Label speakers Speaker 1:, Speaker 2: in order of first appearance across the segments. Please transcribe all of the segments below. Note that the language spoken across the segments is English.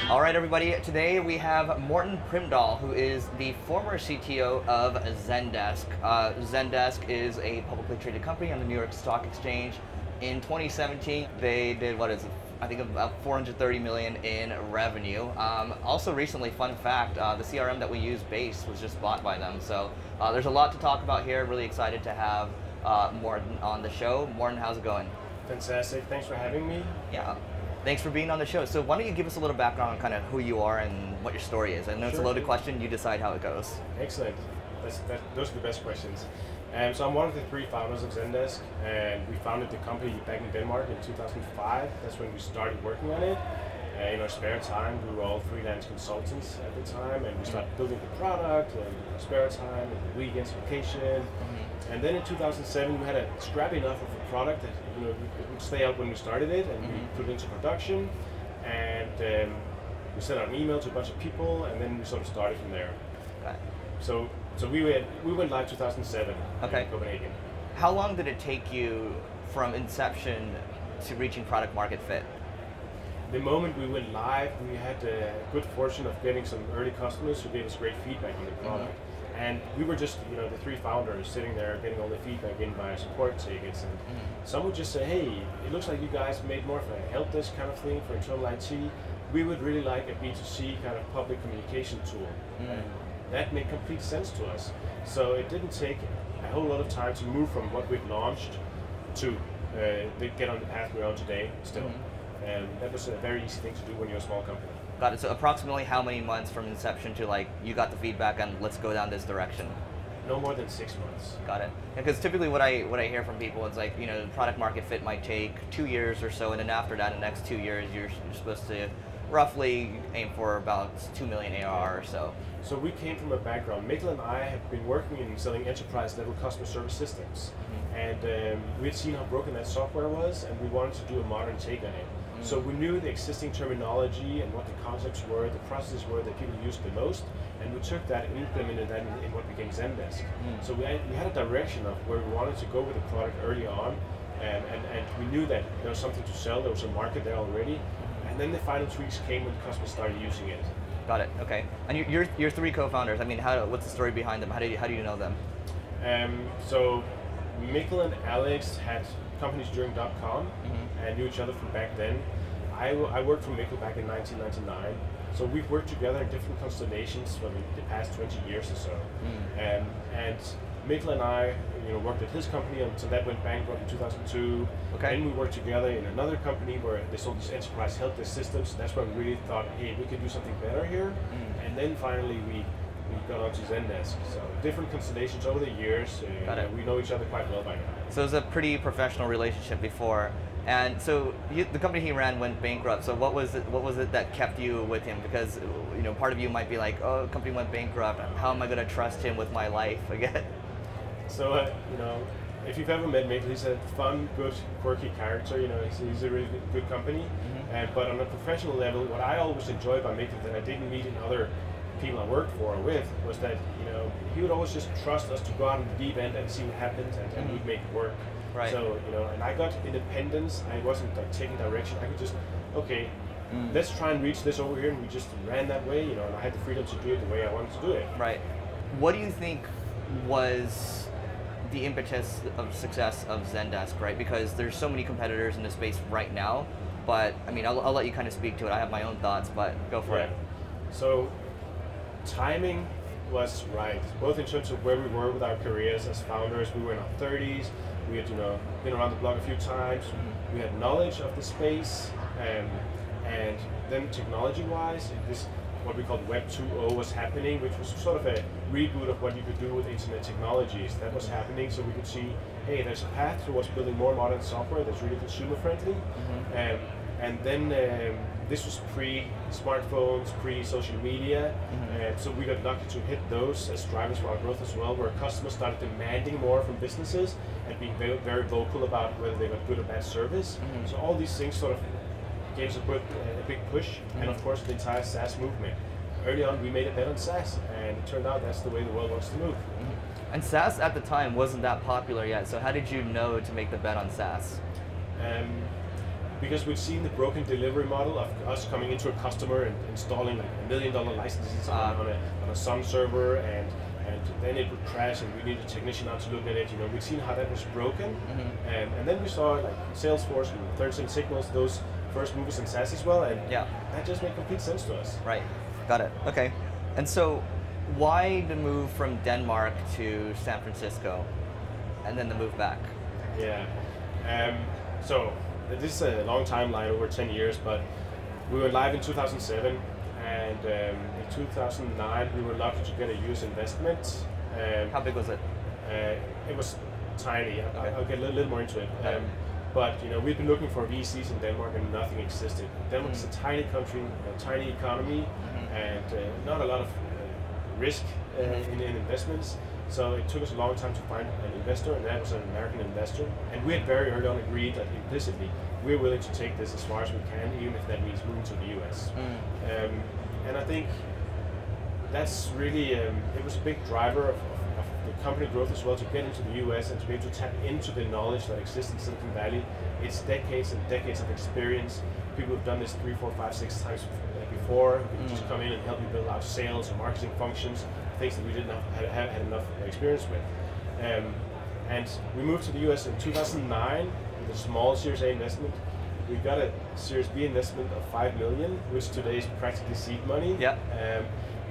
Speaker 1: All right, everybody. Today we have Morten Primdahl, who is the former CTO of ZenDesk. ZenDesk is a publicly traded company on the New York Stock Exchange. In 2017, they did I think about 430 million in revenue. Also recently, fun fact, the CRM that we use, Base, was just bought by them. So there's a lot to talk about here. Really excited to have Morten on the show. Morten, how's it going?
Speaker 2: Fantastic. Thanks for having me.
Speaker 1: Yeah. Thanks for being on the show. So why don't you give us a little background on kind of who you are and what your story is? I know it's a loaded question. You decide how it goes.
Speaker 2: Excellent. Those are the best questions. So I'm one of the 3 founders of ZenDesk, and we founded the company back in Denmark in 2005. That's when we started working on it. In our spare time, we were all freelance consultants at the time, and we started building the product in our spare time, and weekends, vacation. And then in 2007, we had a scrappy enough of a product that it would stay out when we started it, and we put it into production, and we sent out an email to a bunch of people, and then we sort of started from there.
Speaker 1: Okay.
Speaker 2: So we went live 2007 in Copenhagen.
Speaker 1: How long did it take you from inception to reaching product market fit?
Speaker 2: The moment we went live, we had the good fortune of getting some early customers who gave us great feedback on the product. And we were just, the 3 founders sitting there getting all the feedback in via support tickets. And some would just say, hey, it looks like you guys made more of a help desk kind of thing for internal IT. We would really like a B2C kind of public communication tool. And that made complete sense to us. So it didn't take a whole lot of time to move from what we'd launched to get on the path we're on today still. And that was a very easy thing to do when you're a small company.
Speaker 1: Got it. So approximately how many months from inception to you got the feedback and let's go down this direction?
Speaker 2: No more than 6 months.
Speaker 1: Got it. Because typically what I hear from people is product market fit might take 2 years or so, and then after that, in the next 2 years, you're supposed to roughly aim for about 2 million ARR or so.
Speaker 2: So we came from a background. Mikkel and I have been working in selling enterprise-level customer service systems, and we had seen how broken that software was, and we wanted to do a modern take on it. So we knew the existing terminology and what the concepts were, the processes were that people used the most, and we took that and implemented that in what became ZenDesk. So we had a direction of where we wanted to go with the product early on, and we knew that there was something to sell, there was a market there already, and then the final tweaks came when customers started using it.
Speaker 1: Got it. Okay. And you're 3 co-founders. I mean, what's the story behind them? How do you know them?
Speaker 2: So Mikkel and Alex had companies during .com and knew each other from back then. I worked for Mikkel back in 1999, so we've worked together in different constellations for the past 20 years or so. And Mikkel and I worked at his company until that went bankrupt in 2002. Then we worked together in another company where they sold these enterprise help desk systems. That's when we really thought, hey, we could do something better here. And then finally we got onto ZenDesk. So different constellations over the years. We know each other quite well by now.
Speaker 1: So it was a pretty professional relationship before. And so the company he ran went bankrupt. So what was it that kept you with him? Because part of you might be like, oh, the company went bankrupt. How am I going to trust him with my life again?
Speaker 2: So if you've ever met Mikkel, he's a fun, good, quirky character. He's a really good company. But on a professional level, what I always enjoyed about Mikkel that I didn't meet in other people I worked for or with was that he would always just trust us to go out on the deep end and see what happens, and we'd make it work.
Speaker 1: Right.
Speaker 2: So and I got independence. I wasn't taking direction. I could just let's try and reach this over here, and we just ran that way. And I had the freedom to do it the way I wanted to do it.
Speaker 1: Right. What do you think was the impetus of success of ZenDesk? Right, because there's so many competitors in the space right now. But I mean, I'll let you kind of speak to it. I have my own thoughts, but go for it.
Speaker 2: So timing was right, both in terms of where we were with our careers as founders. We were in our 30s. We had been around the block a few times. We had knowledge of the space, and then technology-wise, what we called Web 2.0 was happening, which was sort of a reboot of what you could do with internet technologies. That was happening, so we could see, hey, there's a path towards building more modern software that's really consumer-friendly. And then this was pre-smartphones, pre-social media, so we got lucky to hit those as drivers for our growth as well, where customers started demanding more from businesses and being very, very vocal about whether they got good or bad service. So all these things sort of gave us a big push, and of course the entire SaaS movement. Early on we made a bet on SaaS, and it turned out that's the way the world wants to move.
Speaker 1: And SaaS at the time wasn't that popular yet, so how did you know to make the bet on SaaS?
Speaker 2: because we'd seen the broken delivery model of us coming into a customer and installing like $1 million licenses on a Sun server, and then it would crash and we needed a technician out to look at it. You know, we'd seen how that was broken, and then we saw like Salesforce and 37 Signals, those first movers in SaaS as well, and that just made complete sense to us.
Speaker 1: Right, got it. Okay, and so why the move from Denmark to San Francisco, and then the move back?
Speaker 2: Yeah, so this is a long timeline, over 10 years, but we went live in 2007, and in 2009 we were lucky to get a US investment.
Speaker 1: How big was it?
Speaker 2: It was tiny.
Speaker 1: Okay.
Speaker 2: I'll get a little more into it. But you know, we've been looking for VCs in Denmark and nothing existed. Denmark is a tiny country, a tiny economy, and not a lot of risk in investments. So it took us a long time to find an investor, and that was an American investor. And we had very early on agreed that implicitly we're willing to take this as far as we can, even if that means moving to the US. And I think that's really, it was a big driver of the company growth as well, to get into the US and to be able to tap into the knowledge that exists in Silicon Valley. It's decades and decades of experience. People who've done this 3, 4, 5, 6 times before, who can just come in and help you build out sales or marketing functions, things that we didn't have had enough experience with. And we moved to the US in 2009 with a small Series A investment. We got a Series B investment of $5 million, which today is practically seed money.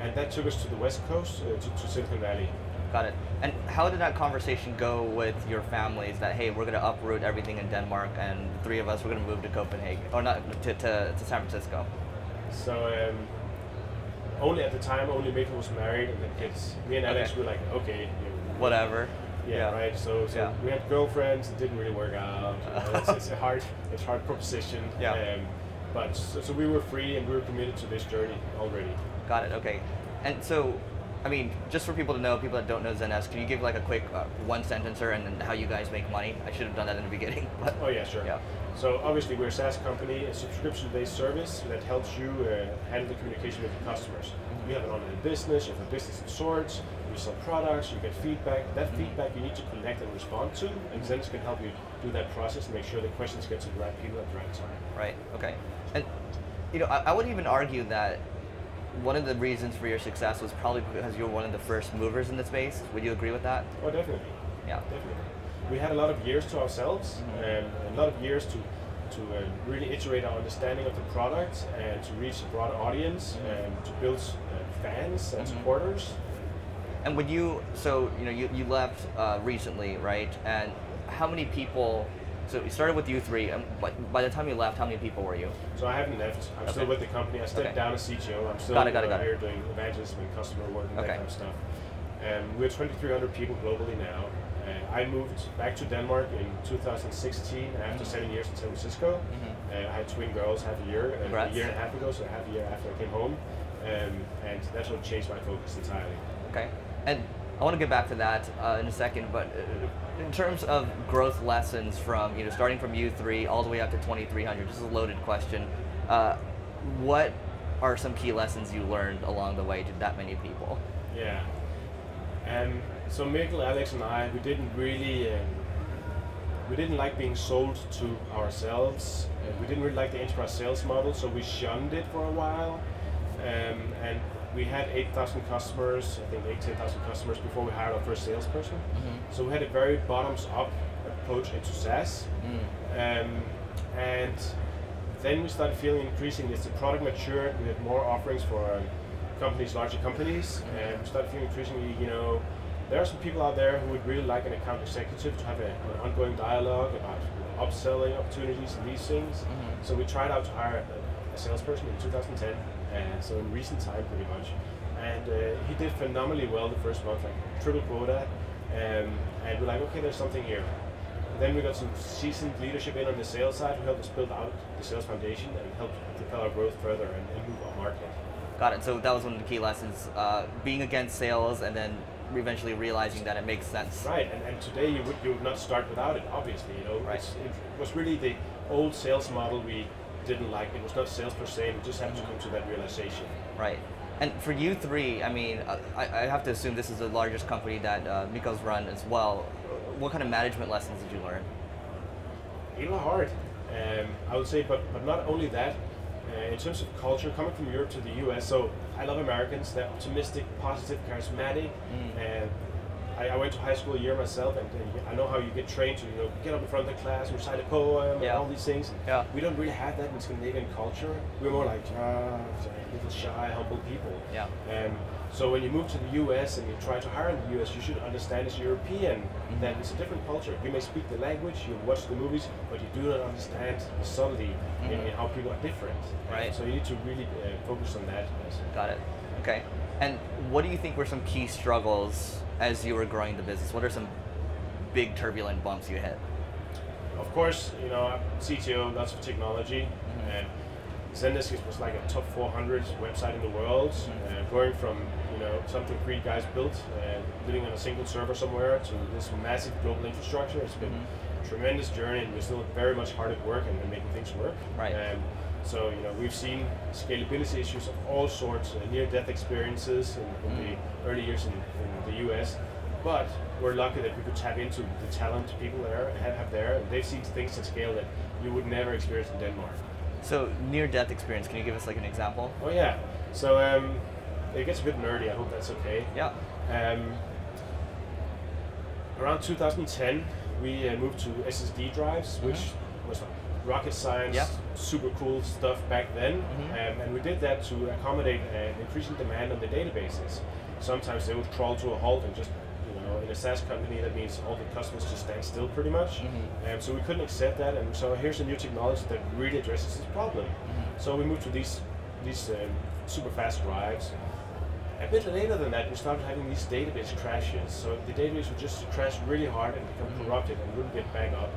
Speaker 2: And that took us to the West Coast, to Silicon Valley.
Speaker 1: Got it. And how did that conversation go with your families that, hey, we're going to uproot everything in Denmark and the three of us, we're going to move to Copenhagen, or not, to San Francisco?
Speaker 2: So only at the time, only Mikkel was married and the kids. Me and Alex were like, okay.
Speaker 1: Whatever.
Speaker 2: Yeah, right. So we had girlfriends, it didn't really work out. It's a hard proposition. But so we were free and we were committed to this journey already.
Speaker 1: Got it, okay. And so, I mean, just for people to know, people that don't know ZenDesk, can you give like a quick one-sentencer and then how you guys make money? I should have done that in the beginning. But
Speaker 2: oh yeah, sure. So obviously we're a SaaS company, a subscription-based service that helps you handle the communication with your customers. You have an online business, you have a business of sorts, you sell products, you get feedback. That feedback you need to collect and respond to, and ZenDesk can help you do that process and make sure the questions get to the right people at the right time.
Speaker 1: Right, okay. And you know, I would even argue that one of the reasons for your success was probably because you're one of the first movers in the space. Would you agree with that?
Speaker 2: Oh, definitely.
Speaker 1: Yeah.
Speaker 2: Definitely. We had a lot of years to ourselves, and a lot of years to really iterate our understanding of the product and to reach a broader audience and to build fans and supporters.
Speaker 1: And when you, so you know, you left recently, right? And how many people? So you started with you three, and by the time you left, how many people were you?
Speaker 2: So I haven't left. I'm still with the company. I stepped down as CTO. I'm still here doing evangelism and customer work and that kind of stuff. We're 2,300 people globally now. I moved back to Denmark in 2016 after 7 years in San Francisco. I had twin girls half a year, a year and a half ago, so half a year after I came home. And that's what changed my focus entirely.
Speaker 1: Okay. And I want to get back to that in a second, but in terms of growth lessons from, you know, starting from you three all the way up to 2,300, this is a loaded question. What are some key lessons you learned along the way to that many people?
Speaker 2: Yeah. So Mikkel, Alex, and I, we didn't really, we didn't like being sold to ourselves. We didn't really like the enterprise sales model, so we shunned it for a while. And we had 8,000 customers, I think 10,000 customers before we hired our first salesperson. So we had a very bottoms-up approach into SaaS. And then we started feeling increasingly as the product matured, we had more offerings for companies, larger companies, and we started feeling increasingly, you know, there are some people out there who would really like an account executive to have an ongoing dialogue about upselling opportunities and these things. So we tried out to hire a salesperson in 2010, so in recent time pretty much. And he did phenomenally well the first month, like triple quota, and we're like, okay, there's something here. And then we got some seasoned leadership in on the sales side who helped us build out the sales foundation and helped propel our growth further and move our market.
Speaker 1: Got it. So that was one of the key lessons, being against sales and then eventually realizing that it makes sense.
Speaker 2: Right, and today you would not start without it, obviously. You know, it was really the old sales model we didn't like. It was not sales per se, we just had to come to that realization.
Speaker 1: Right. And for you three, I mean, I have to assume this is the largest company that Mikkel's run as well. What kind of management lessons did you learn?
Speaker 2: It was hard. I would say, but not only that. In terms of culture, coming from Europe to the US, so I love Americans. They're optimistic, positive, charismatic, and I went to high school a year myself, and I know how you get trained to get up in front of the class, recite a poem, and all these things.
Speaker 1: Yeah.
Speaker 2: We don't really have that in Scandinavian culture. We're more like little shy, humble people.
Speaker 1: Yeah.
Speaker 2: So when you move to the US and you try to hire in the US, you should understand as European that it's a different culture. You may speak the language, you watch the movies, but you do not understand the subtlety in how people are different.
Speaker 1: Right.
Speaker 2: So you need to really focus on that.
Speaker 1: Got it. Okay. And what do you think were some key struggles as you were growing the business? What are some big turbulent bumps you hit?
Speaker 2: Of course, CTO, lots of technology. And ZenDesk was like a top 400 website in the world, going from something 3 guys built, living on a single server somewhere, to this massive global infrastructure. It's been a tremendous journey, and we're still very much hard at work and making things work.
Speaker 1: Right.
Speaker 2: So we've seen scalability issues of all sorts, near-death experiences in the early years in the US, but we're lucky that we could tap into the talent people there have there. They've seen things at scale that you would never experience in Denmark.
Speaker 1: So near-death experience, can you give us like an example?
Speaker 2: Oh yeah, so it gets a bit nerdy, I hope that's okay.
Speaker 1: Yeah.
Speaker 2: Around 2010, we moved to SSD drives, which was like rocket science, super cool stuff back then, and we did that to accommodate an increasing demand on the databases. Sometimes they would crawl to a halt, and just in a SaaS company, that means all the customers just stand still pretty much. So we couldn't accept that, and so here's a new technology that really addresses this problem. So we moved to these super fast drives. A bit later than that, we started having these database crashes. So the database would just crash really hard and become corrupted and wouldn't get back up.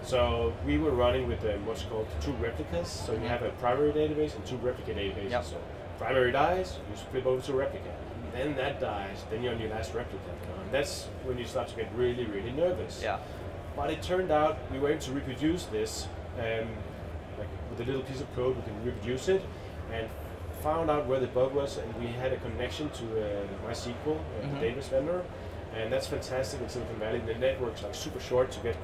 Speaker 2: So we were running with what's called 2 replicas. So you have a primary database and 2 replica databases.
Speaker 1: Yep.
Speaker 2: So primary dies, you flip over to replica. Then that dies, then you're on your last replica. And that's when you start to get really, really nervous.
Speaker 1: Yeah.
Speaker 2: But it turned out we were able to reproduce this, like with a little piece of code, we can reproduce it, and found out where the bug was, and we had a connection to MySQL, the database vendor, and that's fantastic in Silicon Valley. The network's like super short to get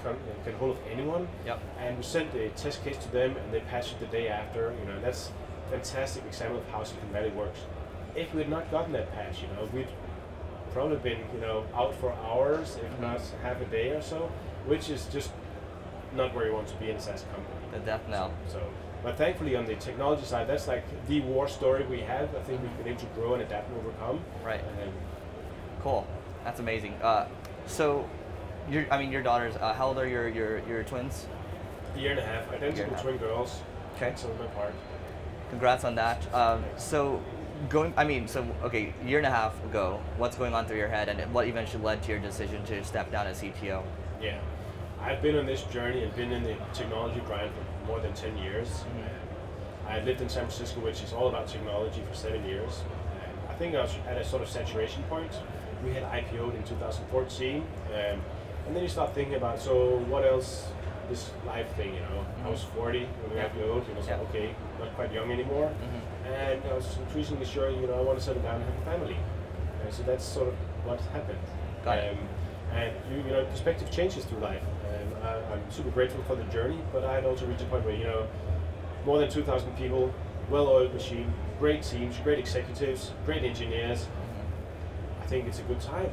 Speaker 2: hold of anyone.
Speaker 1: Yep.
Speaker 2: And we sent a test case to them, and they patched it the day after. That's a fantastic example of how Silicon Valley works. If we had not gotten that patch, we'd probably been out for hours, if not half a day or so, which is just not where you want to be in a SaaS company.
Speaker 1: The death knell.
Speaker 2: So, but thankfully on the technology side, that's like the war story we have. I think we've been able to grow and adapt and overcome.
Speaker 1: Right. Cool. That's amazing. So, your daughters. How old are your twins?
Speaker 2: A year and a half. Identical twin girls.
Speaker 1: Okay.
Speaker 2: Excellent my part.
Speaker 1: Congrats on that. So, okay, year and a half ago, what's going on through your head, and what eventually led to your decision to step down as CTO?
Speaker 2: Yeah, I've been on this journey and been in the technology grind for more than 10 years. I lived in San Francisco, which is all about technology, for 7 years. I think I was at a sort of saturation point. We had IPO'd in 2014, and then you start thinking about, so what else, this life thing, I was 40 when we IPO'd, so okay, not quite young anymore. And I was increasingly sure, I want to settle down and have a family. So that's sort of what happened.
Speaker 1: Got it.
Speaker 2: And perspective changes through life. I'm super grateful for the journey, but I had also reached a point where, more than 2,000 people, well-oiled machine, great teams, great executives, great engineers. I think it's a good time.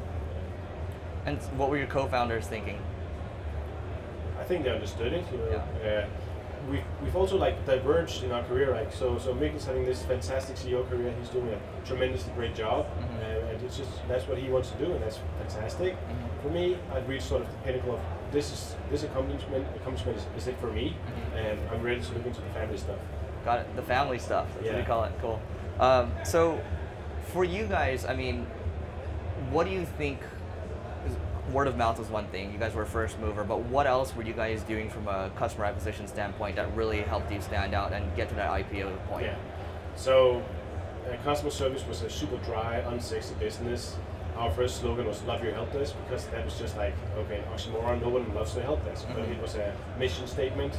Speaker 1: And what were your co-founders thinking?
Speaker 2: I think they understood it. We've also diverged in our career. So Mikkel's having this fantastic CEO career. He's doing a tremendously great job, and it's just that's what he wants to do, and that's fantastic. For me, I've reached sort of the pinnacle of this accomplishment is it for me, and I'm ready to look into the family stuff.
Speaker 1: Got it. The family stuff. That's what we call it. Cool. So, for you guys, what do you think? Word of mouth was one thing. You guys were a first mover, but what else were you guys doing from a customer acquisition standpoint that really helped you stand out and get to that IPO point?
Speaker 2: Yeah. So, customer service was a super dry, unsexy business. Our first slogan was "Love your help desk," because that was just like, okay, an oxymoron. No one loves their help desk, but it was a mission statement,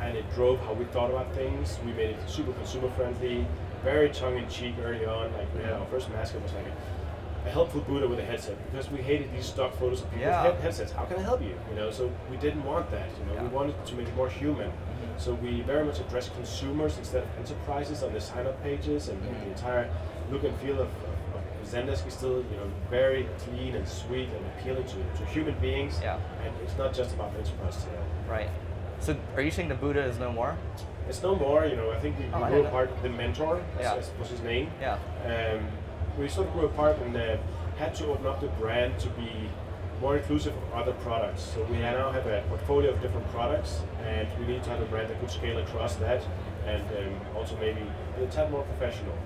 Speaker 2: and it drove how we thought about things. We made it super consumer friendly, very tongue in cheek early on. Like we had our first mascot was like a helpful Buddha with a headset, because we hated these stock photos of people with headsets. How can I help you? You know, so we didn't want that. You know, we wanted to make it more human. So we very much address consumers instead of enterprises on the sign-up pages, and the entire look and feel of ZenDesk is still, you know, very clean and sweet and appealing to human beings. And it's not just about enterprise sale.
Speaker 1: Right. So are you saying the Buddha is no more?
Speaker 2: It's no more. You know, I think we grew apart. The mentor was his name. We sort of grew apart and had to open up the brand to be more inclusive of other products. So we now have a portfolio of different products, and we need to have a brand that could scale across that, and also maybe a tad more professional.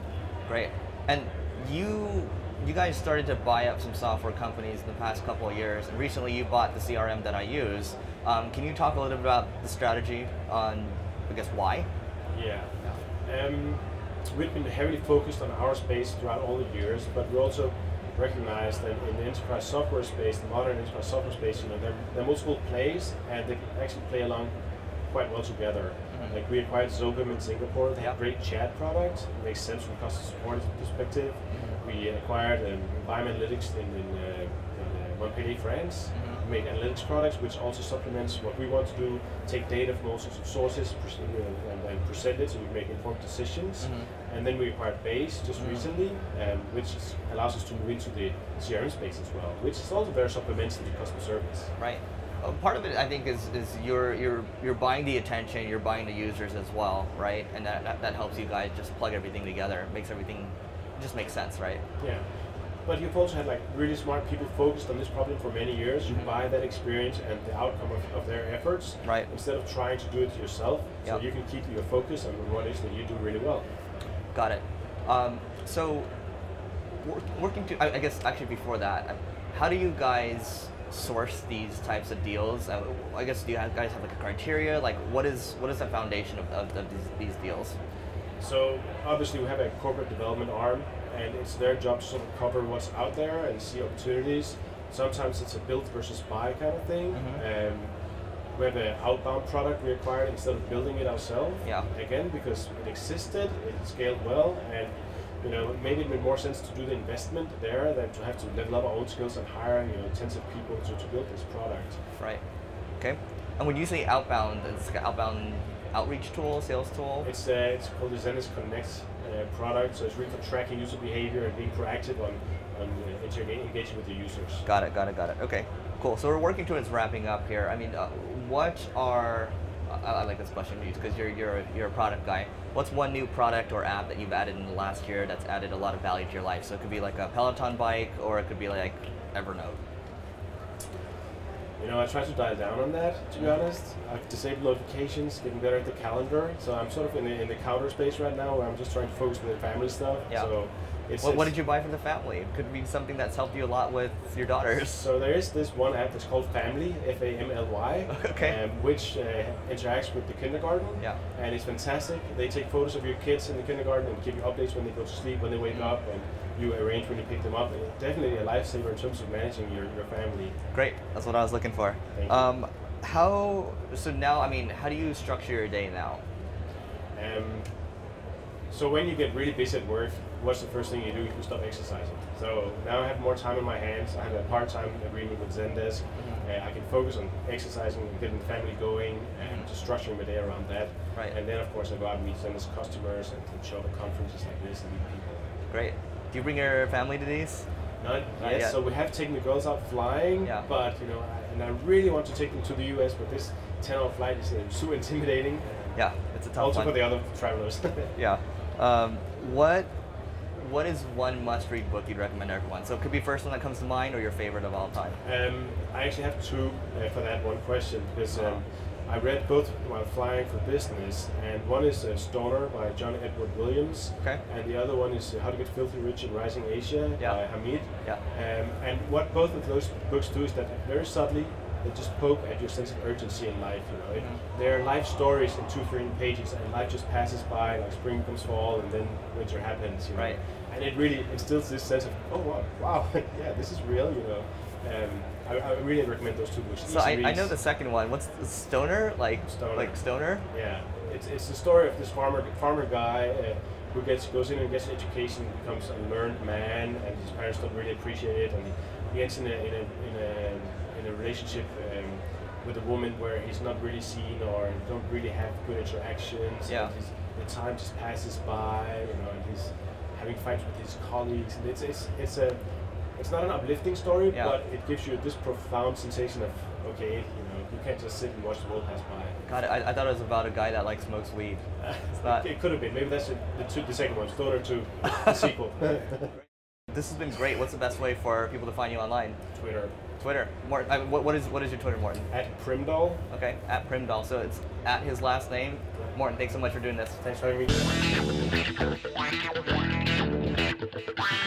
Speaker 1: Great. And you guys started to buy up some software companies in the past couple of years, and recently you bought the CRM that I use. Can you talk a little bit about the strategy on, I guess, why?
Speaker 2: We've been heavily focused on our space throughout all the years, but we also recognize that in the enterprise software space, the modern enterprise software space, you know, there are multiple plays, and they actually play along quite well together. Like we acquired Zobim in Singapore. They have great chat products. It makes sense from a customer support perspective. We acquired Bioanalytics in Montpellier, France. We make analytics products, which also supplements what we want to do, take data from all sorts of sources and present it so we make informed decisions. And then we acquired Base just recently, which allows us to move into the CRM space as well, which is also very supplementary to customer service.
Speaker 1: Right. Part of it, I think, is you're buying the attention, you're buying the users as well, right? And that helps you guys just plug everything together, makes everything just make sense, right?
Speaker 2: Yeah. But you've also had like really smart people focused on this problem for many years. You buy that experience and the outcome of their efforts,
Speaker 1: right,
Speaker 2: instead of trying to do it yourself. So you can keep your focus on what it is that you do really well.
Speaker 1: Got it. So working to, I guess actually before that, how do you guys source these types of deals? I guess do you guys have like a criteria? Like what is the foundation of these deals?
Speaker 2: So obviously we have a corporate development arm, and it's their job to sort of cover what's out there and see opportunities. Sometimes it's a build versus buy kind of thing. We have an outbound product we acquired instead of building it ourselves. Again, because it existed, it scaled well, and you know, maybe it made more sense to do the investment there than to have to level up our own skills and hire, you know, tens of people to build this product.
Speaker 1: Right. Okay. And when you say outbound, it's an outbound outreach tool, sales tool?
Speaker 2: It's called the ZenDesk Connect product. So it's really for tracking user behavior and being proactive on engaging with the users.
Speaker 1: Got it. Okay, cool. So we're working towards wrapping up here. I mean, what are, I like this question because you're a product guy. What's one new product or app that you've added in the last year that's added a lot of value to your life? So it could be like a Peloton bike, or it could be like Evernote.
Speaker 2: You know, I try to dial down on that, to be honest. I've disabled notifications, getting better at the calendar. So I'm sort of in the counter space right now, where I'm just trying to focus on the family stuff. So what
Speaker 1: did you buy for the family? It could be something that's helped you a lot with your daughters.
Speaker 2: So there is this one app that's called Family, Famly, which interacts with the kindergarten. And it's fantastic. They take photos of your kids in the kindergarten and give you updates when they go to sleep, when they wake up, and you arrange when you pick them up. It's definitely a lifesaver in terms of managing your family.
Speaker 1: Great, that's what I was looking for.
Speaker 2: Thank you.
Speaker 1: So now, I mean, how do you structure your day now?
Speaker 2: So when you get really busy at work, what's the first thing you do? You stop exercising. So now I have more time on my hands. I have a part-time agreement with ZenDesk. I can focus on exercising and getting the family going and just structuring my day around that. And then, of course, I go out and meet ZenDesk customers and show up at conferences like this and meet people.
Speaker 1: Great. Do you bring your family to these?
Speaker 2: Not yet. So we have taken the girls out flying, but you know, and I really want to take them to the US, but this 10-hour flight is so intimidating.
Speaker 1: Yeah, it's a tough one.
Speaker 2: Also for the other travelers.
Speaker 1: What is one must-read book you'd recommend to everyone? So it could be first one that comes to mind, or your favorite of all time.
Speaker 2: I actually have two for that one question, because I read both while flying for business, and one is Stoner by John Edward Williams, and the other one is How to Get Filthy Rich in Rising Asia by Hamid. And what both of those books do is that very subtly they just poke at your sense of urgency in life. You know, they're life stories in 2-3 pages, and life just passes by, like spring becomes fall, and then winter happens. You know? And it really instills this sense of, oh wow, yeah, this is real. You know. I really recommend those two books.
Speaker 1: So I know the second one. What's the Stoner? Like Stoner?
Speaker 2: Yeah, it's the story of this farmer guy who goes in and gets an education, becomes a learned man, and his parents don't really appreciate it, and he ends in a relationship with a woman where he's not really seen or don't really have good interactions.
Speaker 1: Yeah.
Speaker 2: And the time just passes by, and he's having fights with his colleagues, and it's not an uplifting story,
Speaker 1: yeah.
Speaker 2: but it gives you this profound sensation of, okay, you can't just sit and watch the world pass by.
Speaker 1: God, I thought it was about a guy that like smokes weed. It's not.
Speaker 2: It could have been. Maybe that's the second one, Stoner 2, the sequel.
Speaker 1: This has been great. What's the best way for people to find you online? Twitter. Morten, what is your Twitter, Morten?
Speaker 2: @Primdahl.
Speaker 1: Okay, @Primdahl. So it's at his last name. Morten, thanks so much for doing this.
Speaker 2: Thanks for having me.